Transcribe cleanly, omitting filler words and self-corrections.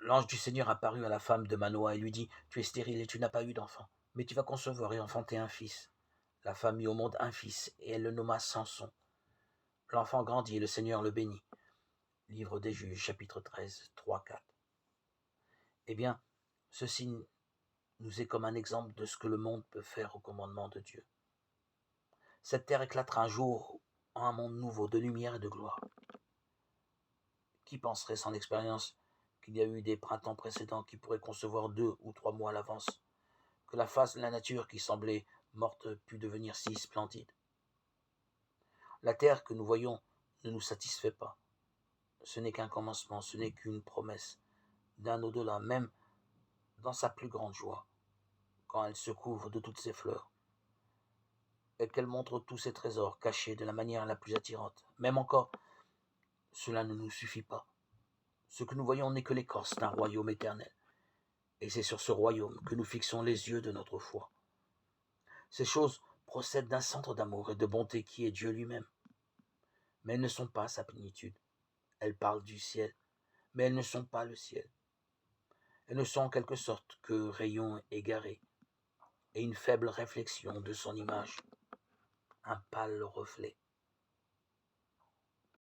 L'ange du Seigneur apparut à la femme de Manoah et lui dit: Tu es stérile et tu n'as pas eu d'enfant, mais tu vas concevoir et enfanter un fils. La femme mit au monde un fils, et elle le nomma Samson. L'enfant grandit et le Seigneur le bénit. Livre des Juges, chapitre 13, 3, 4. Eh bien, ceci nous est comme un exemple de ce que le monde peut faire au commandement de Dieu. Cette terre éclatera un jour en un monde nouveau de lumière et de gloire. Qui penserait sans l'expérience qu'il y a eu des printemps précédents qui pourraient concevoir 2 ou 3 mois à l'avance, que la face de la nature qui semblait morte put devenir si splendide. La terre que nous voyons ne nous satisfait pas. Ce n'est qu'un commencement, ce n'est qu'une promesse d'un au-delà, même dans sa plus grande joie, quand elle se couvre de toutes ses fleurs, et qu'elle montre tous ses trésors cachés de la manière la plus attirante. Même encore, cela ne nous suffit pas. Ce que nous voyons n'est que l'écorce d'un royaume éternel, et c'est sur ce royaume que nous fixons les yeux de notre foi. Ces choses procèdent d'un centre d'amour et de bonté qui est Dieu lui-même, mais elles ne sont pas sa plénitude. Elles parlent du ciel, mais elles ne sont pas le ciel. Elles ne sont en quelque sorte que rayons égarés et une faible réflexion de son image, un pâle reflet.